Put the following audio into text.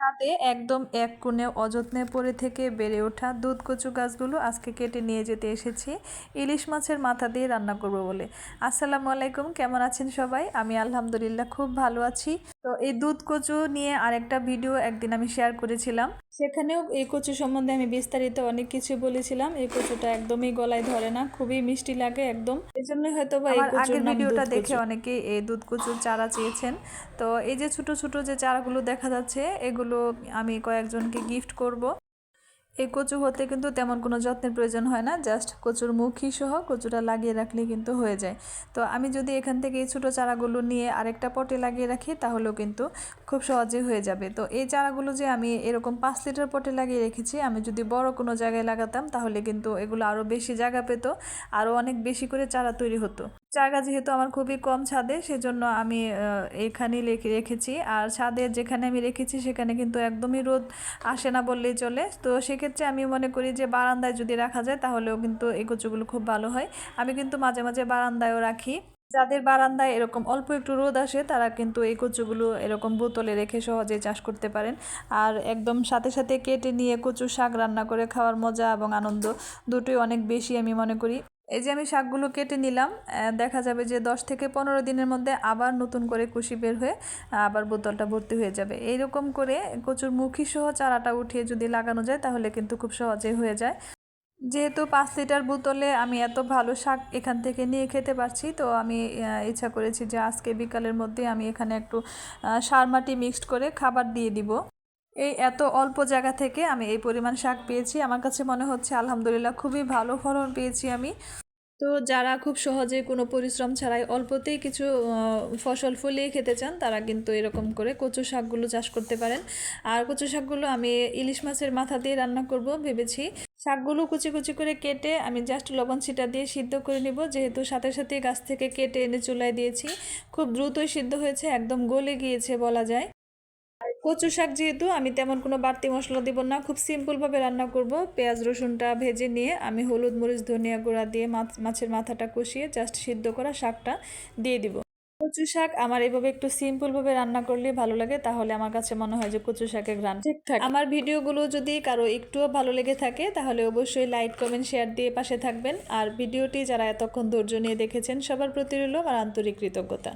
ছাদে একদম এক কোণে অযত্নে পড়ে থেকে বেড়ে ওঠা দুধ কচু গাছগুলো আজকে কেটে নিয়ে যেতে এসেছি ইলিশ মাছের মাথা দিয়ে রান্না করব বলে। আসসালামু আলাইকুম, কেমন আছেন সবাই? আমি আলহামদুলিল্লাহ খুব ভালো আছি। তো এই দুধ কচু নিয়ে আরেকটা ভিডিও একদিন আমি শেয়ার করেছিলাম, সেখানেও এই কচু সম্বন্ধে আমি বিস্তারিত অনেক কিছু বলেছিলাম। এই কচুটা একদমই গলায় ধরে না, খুবই মিষ্টি লাগে একদম, এই জন্যই হয়তো বা এই কচুর নাম ভিডিওটা দেখে অনেকে এই দুধ কচুর চারা চেয়েছেন। তো এই যে ছোট ছোট যে চারাগুলো দেখা যাচ্ছে, এগুলো আমি কয়েকজনকে গিফট করব। এই কচু হতে কিন্তু তেমন কোনো যত্নের প্রয়োজন হয় না, জাস্ট কচুর মুখী সহ কচুটা লাগিয়ে রাখলে কিন্তু হয়ে যায়। তো আমি যদি এখান থেকে এই ছোটো চারাগুলো নিয়ে আরেকটা পটে লাগিয়ে রাখি তাহলেও কিন্তু খুব সহজে হয়ে যাবে। তো এই চারাগুলো যে আমি এরকম 5 লিটার পটে লাগিয়ে রেখেছি, আমি যদি বড় কোনো জায়গায় লাগাতাম তাহলে কিন্তু এগুলো আরও বেশি জায়গা পেত, আরও অনেক বেশি করে চারা তৈরি হতো। জায়গা যেহেতু আমার খুবই কম ছাদে, সেজন্য আমি এইখানেই রেখেছি। আর ছাদে যেখানে আমি রেখেছি সেখানে কিন্তু একদমই রোদ আসে না বললেই চলে। তো সেক্ষেত্রে আমি মনে করি যে বারান্দায় যদি রাখা যায় তাহলেও কিন্তু এই কচুগুলো খুব ভালো হয়। আমি কিন্তু মাঝে মাঝে বারান্দায়ও রাখি। যাদের বারান্দায় এরকম অল্প একটু রোদ আসে তারা কিন্তু এই কচুগুলো এরকম বোতলে রেখে সহজেই চাষ করতে পারেন। আর একদম সাথে সাথে কেটে নিয়ে কচু শাক রান্না করে খাওয়ার মজা এবং আনন্দ দুটোই অনেক বেশি আমি মনে করি। এই যে আমি শাকগুলো কেটে নিলাম, দেখা যাবে যে 10 থেকে 15 দিনের মধ্যে আবার নতুন করে কুশি বের হয়ে আবার বোতলটা ভর্তি হয়ে যাবে। এইরকম করে কচুর মুখী সহ চারাটা উঠিয়ে যদি লাগানো যায় তাহলে কিন্তু খুব সহজেই হয়ে যায়। যেহেতু 5 লিটার বোতলে আমি এত ভালো শাক এখান থেকে নিয়ে খেতে পারছি, তো আমি ইচ্ছা করেছি যে আজকে বিকালের মধ্যে আমি এখানে একটু সার মাটি মিক্সড করে খাবার দিয়ে দিব। এই এত অল্প জায়গা থেকে আমি এই পরিমাণ শাক পেয়েছি, আমার কাছে মনে হচ্ছে আলহামদুলিল্লাহ খুবই ভালো ফলন পেয়েছি আমি। তো যারা খুব সহজে কোনো পরিশ্রম ছাড়াই অল্পতেই কিছু ফসল ফলিয়ে খেতে চান তারা কিন্তু এরকম করে কচু শাকগুলো চাষ করতে পারেন। আর কচু শাকগুলো আমি ইলিশ মাছের মাথা দিয়ে রান্না করব ভেবেছি। শাকগুলো কুচি কুচি করে কেটে আমি জাস্ট লবণ ছিটা দিয়ে সিদ্ধ করে নিব, যেহেতু সাথে সাথে গাছ থেকে কেটে এনে চুলায় দিয়েছি। খুব দ্রুতই সিদ্ধ হয়েছে, একদম গলে গিয়েছে বলা যায়। কচু শাক যেহেতু আমি তেমন কোনো বাড়তি মশলা দিব না, খুব সিম্পলভাবে রান্না করব। পেঁয়াজ রসুনটা ভেজে নিয়ে আমি হলুদ মরিচ ধনিয়া গুঁড়া দিয়ে মাছের মাথাটা কষিয়ে জাস্ট সিদ্ধ করা শাকটা দিয়ে দিব। কচু শাক আমার এভাবে একটু সিম্পলভাবে রান্না করলে ভালো লাগে, তাহলে আমার কাছে মনে হয় যে কচু শাকের ঘ্রাণ ঠিকঠাক। আমার ভিডিওগুলো যদি কারো একটুও ভালো লেগে থাকে তাহলে অবশ্যই লাইক কমেন্ট শেয়ার দিয়ে পাশে থাকবেন। আর ভিডিওটি যারা এতক্ষণ ধৈর্য নিয়ে দেখেছেন সবার প্রতি রইল আমার আন্তরিক কৃতজ্ঞতা।